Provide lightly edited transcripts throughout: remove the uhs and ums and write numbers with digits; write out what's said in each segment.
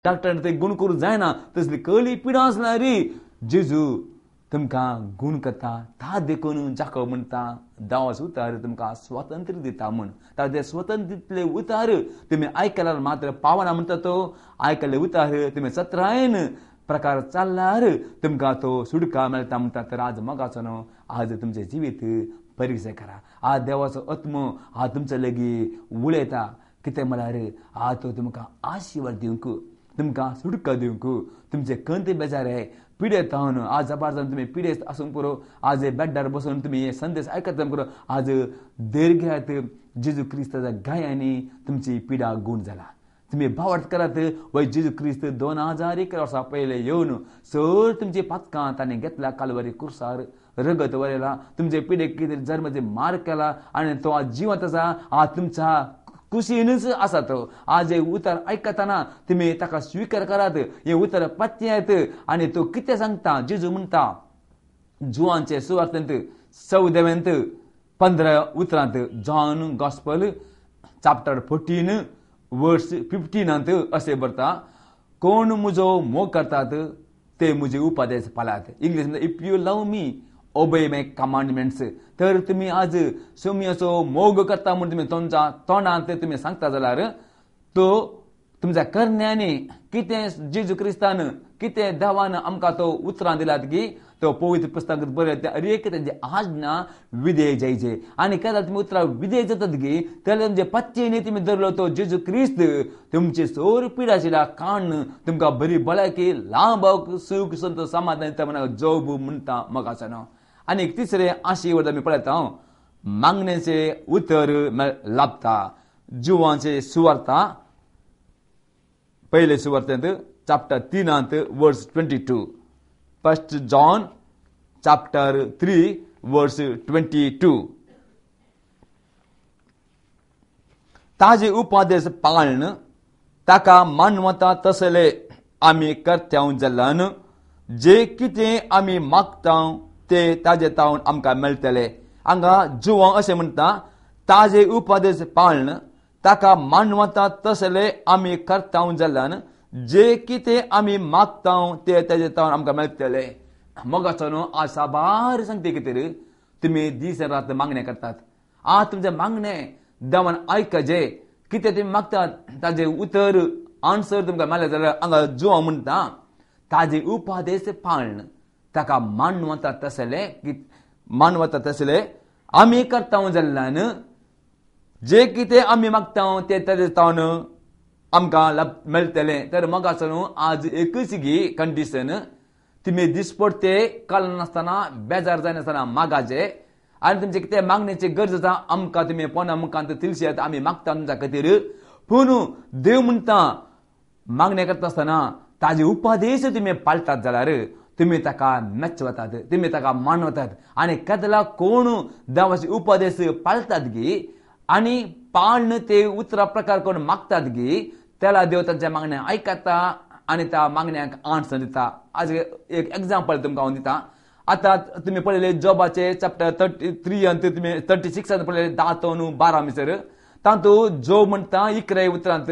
Doctor ते गुण करू जायना तसली कळी पिडा असणारी जेजू तुमकां गुण करता ता देखून जाको म्हणटा दावास उतार तुमकां स्वातंत्र्य दिता म्हण ते स्वतंत्रितले उतार तुम्ही आयकल्यार मात्र पावना म्हणटा तो आयकले उतार तुम्ही सत्रायन प्रकार चालल्यार तुमकां तो सुडका मेळटा म्हणटा तर आज मोगाचो न्हू आज तुमचें जिवीत परीक्षा करा आज देवाचो आत्मो आज तुमच्या लेगी उलयता कितें म्हळ्यार आज तो तुमकां आशिर्वाद दिवंक तुमकां सुडका दिवंक तुमचे कंत बेजार आहे पिडेत जावन आज जबार जावन तुम्ही पिडेत आसूंक पुरो आज बेड्डार बसून तुम्ही हे संदेश आयकता पुरो आज देरग्यात जेजू क्रिस्ताच्या गायांनी तुमची पिडा गुण जाला तुम्ही भावार्थ करात वय जेजू क्रिस्त 2001 वर्सां पयले येवन सर तुमची पातकां ताणें घेतल्या कालवारी कुर्सार रगत वरयला तुमचे पिडेक कितें जन्माचे मार केला आनी तो आज जिवंत आसा आज तुमच्या कुशीनच आसा तो आज हे उतर आयकताना तुम्ही ताका स्वीकार करात हे उतर पत्यात आणि तो कितें सांगता जेजू म्हणटा जुवांचे सुवार्तेंत 15 उतरांत जॉन गॉस्पल चॅप्टर 14 वर्स 15 असे बरता कोण म्हजो मोग करतात ते म्हजे उपदेश पाळात English if you love me obey my commandments तर तुम्ही आज सोम्याचो मोग करता म्हणून तुम्ही तुमच्या तोंडांत तुम्ही सांगता जाल्यार तो तुमच्या करण्याने कितें जेजू क्रिस्तान कितें देवान आमकां तो उतरां दिलात की तो पवित्र पुस्तकांत बरयता अरे कितें आज्ञा विधेय जायचे आनी केन्ना तुमी उतरां विधेय जातात की तेन्ना तुमचे पत्तेनी तुमी धरलो तो जेजू क्रिस्त तुमची सोर पिडा आशिल्ल्या काण तुमकां बरी भलायकी लांब सूख संत समाधान दिता म्हणून जोब म्हणटा मोगाचो न्हू आनी तिसरे आशीर्वाद आमी पळयता मागणेचे उतर लाभता जुवांचे सुवार्ता पहिले सुवार्तेंत चॅप्टर 3 वर्स 22 फर्स्ट जॉन चॅप्टर 3 वर्स 22 ताजे उपदेश पाळन ताका मानवता तसले आमी कर्त्याव जाल्यान जे कितें आमी मागता ते ताजे तावन आमकां मेळटले हांगा जुवां अशें म्हणटा ताजे उपदेश पाळन ताका मानवता तसले आमी करताव जाल्यान जे कितें आमी मागता ते ताजे तावन आमकां मेळटले मोगाचो न्हू आज साबार सांगते कितें तुमी दीस रात मागणे करतात आज तुमचे मागणे देवान आयकजे कितें तुमी मागतात ताजे उतर आन्सर तुमकां मेळ्ळे जाल्यार हांगा जुवां म्हणटा ताजे उपदेश पाळन ताका मानवता तसले आमी करताव जाल्यान जे कितें आमी मागता ते ताजे तावन आमकां मेळटले तर मोगाचो न्हू आज एकच गी कंडिशन तुमी दिसपडते कळ नासतना बेजार जायनासतना मागाचे आनी तुमचे कितें मागणेची गरज आसा आमकां तुमी पोना मुखांत तिलशेत आमी मागता तुमच्या खातीर पूण देव म्हणटा मागणे करता आसतना ताजे उपदेश तुमी पाळटात जाल्यार तुमी ताका मेचवतात तुमी ताका मानवतात आनी केदला कोण देवाचे उपदेश पाळतात गी आनी पाळन ते उतरा प्रकार कोण मागतात गी त्याला देव तांच्या मागण्या आयकता आनी त्या मागण्याक आन्सर दिता आज एक एग्जाम्पल तुमकां हांव दिता आता तुमी पळयले जॉबाचे चॅप्टर 33 आनी तुमी 36 पळयले 10 to 12 मिसर तातूंत जॉब म्हणटा इकरे उतरांत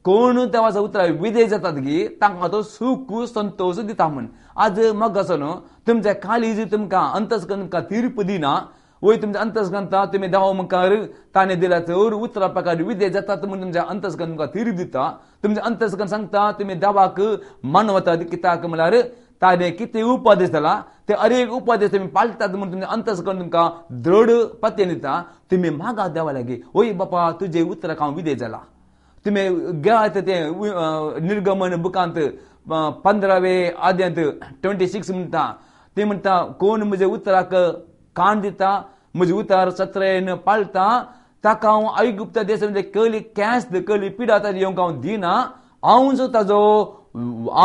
कोण देवाचा उतरा विधेय जातात गी तांकां तो सुख संतोष दिता म्हण आज मग असो न्हू तुमच्या खाली जी तुमकां अंतस्करण तुमकां तीर्प दिना वय तुमच्या अंतस्करणांत तुमी देवा मुखार ताणें दिल्या चड उतरा प्रकार विधेय जातात म्हणून तुमच्या अंतस्करण तुमकां तीर्प दिता तुमचें अंतस्करण सांगता तुमी देवाक मानवतात कित्याक म्हळ्यार ताणें कितें उपदेश दिला ते अनेक उपदेश तुमी पाळटात म्हणून तुमचें अंतस्करण तुमकां दृढ पत्ते दिता तुमी मागा देवा लागीं ओय बापा तुजे उतराक हांव विधेय जाला तुमी घेयात ते निर्गमन बुकांत 15वे आद्यांत 26 म्हणटा ते म्हणटा कोण म्हजे उतराक कान दिता म्हजे उतार सत्रेन पाळटा ताका हांव ऐगुप्त देशांतले कळी कॅस कळी पिडा ताजी येवंक हांव दिना हांवच ताजो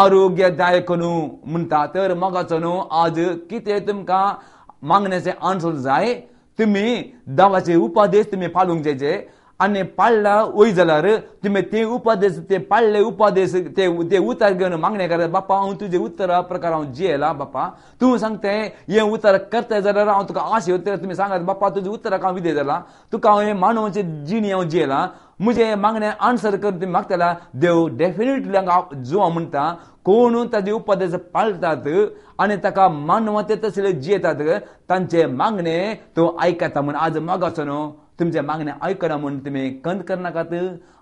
आरोग्यदायक न्हू म्हणटा तर मोगाचो न्हू आज कितें तुमकां मागण्याचे आन्सर जाय तुमी देवाचे उपदेश तुमी पाळूंक जायचे आणि पाळला वय जाल्यार तुमी ते उपदेश ते पाळले उपदेश ते उतर घेवन मागणे करता बापा हांव तुजे उतरा प्रकार हांव जियेला बापा तूं सांगते हे उतर करता जाल्यार हांव तुका आशीर्वाद तुमी सांगात बापा तुजे उतराक हांव विधेय जाला तुका हांव हे मानवाचे जिणी हांव जियेला म्हजे मागणे आन्सर कर तुम्ही मागतला देव डेफिनेटली जो म्हणटा कोण ताजे उपदेश पाळतात आणि ताका मानवते तसले जियेतात तांचे मागणे तो आयकता म्हण आज मागासनो तुमचे मागणे ऐकना म्हणून तुम्ही कंद करनाकात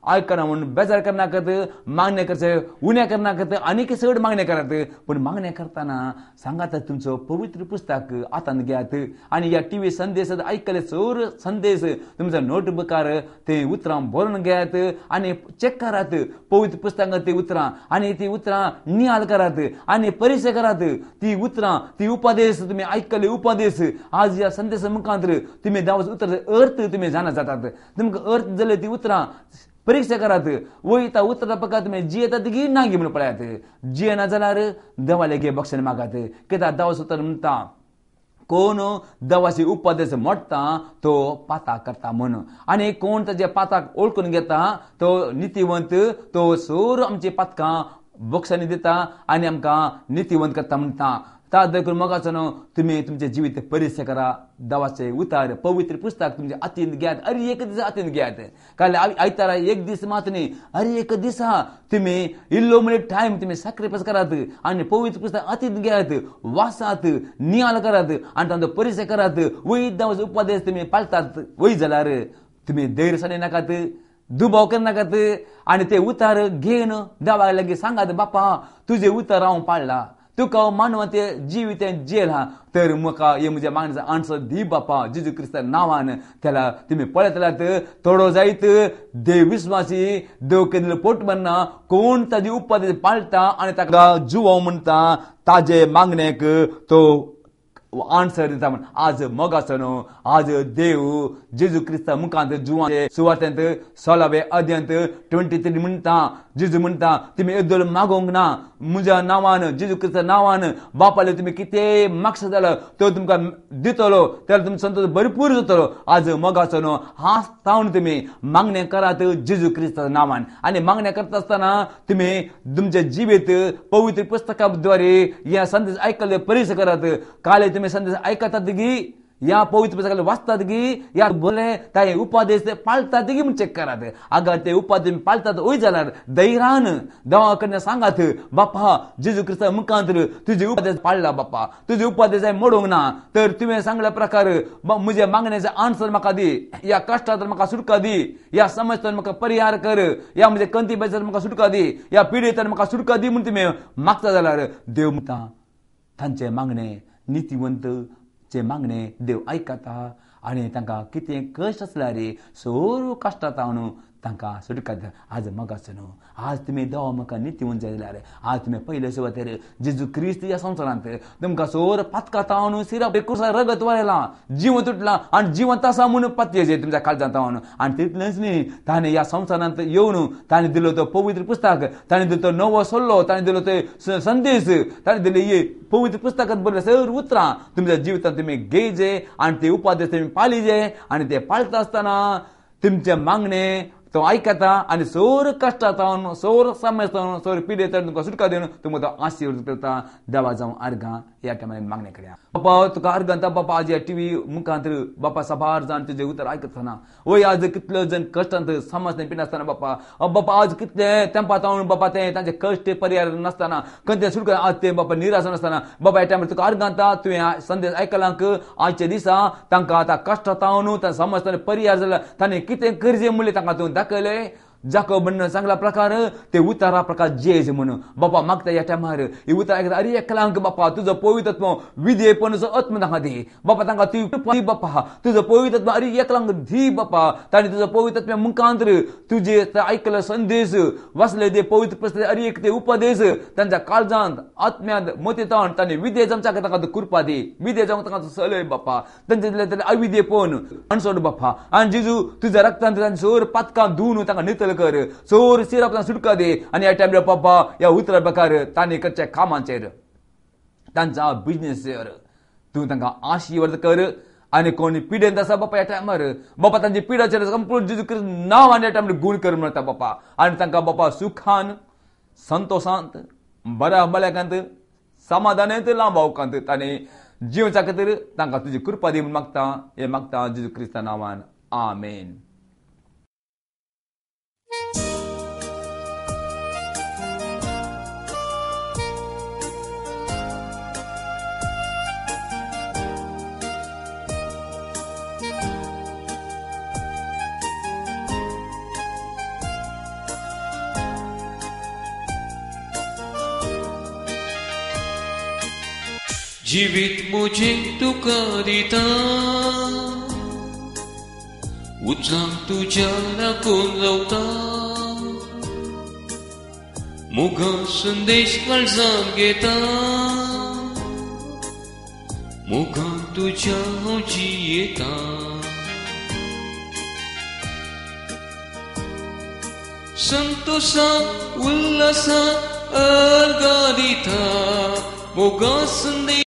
ऐकना म्हणून बेजार करनाकात मागणे करचे उण्या करनाकात आनी सगळे मागणे करात पण मागणे करताना सांगात तुमचो पवित्र पुस्तक हातान घेयात आणि या टीव्ही संदेश ऐकले सर संदेश तुमच्या नोटबुकार ते उतरां बरोवन घेयात आणि चेक करात पवित्र पुस्तकांत ते उतरां आणि ती उतरां नियाल करात आणि परीक्षा करात ती उतरां ती उपदेश तुम्ही ऐकले उपदेश आज या संदेशा मुखांतर तुम्ही दावस उतर अर्थ तुम्ही जाणा जातात तुमकां अर्थ जाले ती उतरां परीक्षा करात वयता उतरा पका तुम्ही जियेतात की ना घे म्हणून पळयात जियेना जाल्यार देवाले घे बक्षण मागात कित्याक दावस उतर म्हणटा कोण देवाची उपदेश मोडटा तो पाता करता म्हणून आणि कोण ताजे पाताक ओळखून घेता तो नितीवंत तो सोर आमची पातकां बक्षणी दिता आणि आमकां नितीवंत करता म्हणटा ता देखून मगाचनो तुम्ही तुमचे जिवीत परीक्षा करा देवाचे उतार पवित्र पुस्तक तुमच्या हातीन घेयात अरे एक दीस हातीन घेयात काल आयतारा एक दीस मात न्ही अरे एक दिसा तुम्ही इल्लो मिनिट टाइम तुम्ही सॅक्रिफायस करात आणि पवित्र पुस्तक हातीन घेयात वाचात नियाल करात आणि तांचो परीक्षा करात वय देवाचो उपदेश तुम्ही पाळतात वय जाल्यार तुम्ही धैर्य साडे नाकात दुबाव करनाकात आणि ते उतार घेन देवाक लागीं सांगात बापा तुझे उतार हांव पाळला तुका मानवते जिवीत जेला तर म्हाका हे म्हज्या मागण्याचा आन्सर दी बापा जेजू क्रिस्ता नांवान त्याला तुम्ही पळयतलात थोडो जायत देव विश्वासी देव केल्लो पोट म्हणना कोण ताजी उपदेश पाळटा आणि ताका जुवो म्हणटा ताजे मागण्याक तो आन्सर दिता म्हण आज मोगासनो आज देव जेजू क्रिस्ता मुखांत जुवाचे सुवातेंत 16 अध्यायांत 23 म्हणटा जेजू म्हणटा तुम्ही येदोल मागोंक ना म्हज्या नांवान जेजू क्रिस्ता नांवान बापाले तुम्ही कितें मागसा जाल्यार तो तुमकां दितलो त्याला तुमचो संतोष भरपूर जातलो आज मोगासनो हांस तावन तुम्ही मागणे करात जेजू क्रिस्ता नांवान आणि मागणे करता आसतना तुम्ही तुमचे जिवीत पवित्र पुस्तकाद्वारे या संदेश ऐकले परीक्षा करात काले तुम्ही संदेश ऐकतात की या पवित्र पुस्तकाला वाचतात की या बोले ताई उपदेश ते पाळतात की म्हणून चेक करात अगर ते उपदेश पाळतात वय जाल्यार धैर्यान देवाकडे सांगात बापा जेजू क्रिस्ता मुखांतर तुझे उपदेश पाळला बापा तुझे उपदेश मोडूंक ना तर तुम्ही सांगल्या प्रकार म्हज्या मागण्याचे आन्सर म्हाका दी या कष्टात म्हाका सुटका दी या समस्येतून म्हाका परिहार कर या म्हणजे कंती बेजार म्हाका सुटका दी या पिडेतून म्हाका सुटका दी म्हणून तुम्ही मागता जाल्यार देव म्हणटा तांचे मागणे नितीवंत चे मागणे देव ऐकता आणि तांकां कितें कश्ट आसल्यार सर्व कश्टांत हाडून तांकां सुटका दिता आज मोगासनो आज तुमी देवा म्हाका नितीवंत जाय जाल्यार आज तुमी पयले सुवातेर जेजू क्रिस्त ह्या संवसारांत तुमकां सोर पातकां तावन सिरा कुर्सा रगत वळयलां जीव तुटलां आनी जिवंत आसा म्हणून पत्तेजे तुमच्या काळजांत तावन आनी तितलेंच न्ही ताणें ह्या संवसारांत येवन ताणें दिलो तो पवित्र पुस्तक ताणें दिलो तो नवो सल्लो ताणें दिलो तो संदेश ताणें दिले हे पवित्र पुस्तकांत बरयले सगळीं उतरां तुमच्या जिवितांत तुमी घेयचे आनी ते उपदेश तुमी पाळिजे आनी ते पाळटा आसतना तुमचे मागणे तो ऐकता आणि सोर कष्टांत सोर समस्येतून सोर पिडेतून तुमकां सुटका दिवन तुमकां तो आशीर्वाद करता देवा जावं अर्गां ह्या टायमार मागणे करया बापा तुका अर्गांता बापा आज या टीव्ही मुखांतर बापा सभार जाण तुजे उतर आयकतना वय आज कितलो जण कश्टांत समस्या पिनासतना बापा आज कितले तेंपात बापा ते तांचे कश्ट परिहार नासतना खंय सुटका आज ते बापा निराश नासतना बापा ह्या टायमार तुका अर्गांता तुवें संदेश आयकलांक आजच्या दिसा तांकां आतां कश्टांत त्या समस्या परिहार जाला ताणें कितें करचें म्हणलें तांकां तूं दाखयलें जाको म्हणून चांगला प्रकार ते उतारा प्रकार जेज म्हणून बापा मागता या टायमार हे उतार ऐकता अरे एकलांक बापा तुझं पवित्रत्व विधेयपणाचो आत्म तांकां दी बापा तांकां ती बापा तुझं पवित्रत्व अरे एकलांक दी बापा ताणें तुझं पवित्रत्व मुखांतर तुझे ऐकलं संदेश वाचले ते पवित्र पुस्तक अरे एक ते उपदेश तांच्या काळजांत आत्म्यांत मतींत ताणें विधेय जमच्या तांकां कृपा दी विधेय जावंक तांकां चलय बापा तांचे दिले अविधेयपण अणसोड बापा आनी जेजू तुझ्या रक्तांत तांचे सोर पातकां धुवन तांकां नितळ कर सोर सिरापासून सुटका दे आणि या टायमार बापा या उतरा प्रकार तांणी करच्या कामांचेर तांच्या बिझनेसचेर तूं तांकां आशीर्वाद कर आणि कोणी पिढेन तसा बापा या टायमार बापा तांची पिढाचेर संपूर्ण जेजू क्रिस्त नांव आनी टायमार गुण कर म्हणटा बापा आनी तांकां बापा सुखान संतोषांत बऱ्या बल्याकांत समाधानांत लांबावकांत तांणी जिवच्या खातीर तांकां तुजी कृपा दी म्हूण मागता हे मागता जेजू क्रिस्ता नांवान आमेन. जिवीत मुझे तुका दिता उज्जांक तुज्या लागून रावता मुगा संदेश काळजान घेता मुगा तुज्या हांव जियेता संतोषा उल्हासा अर्गा दिता मुगा संदेश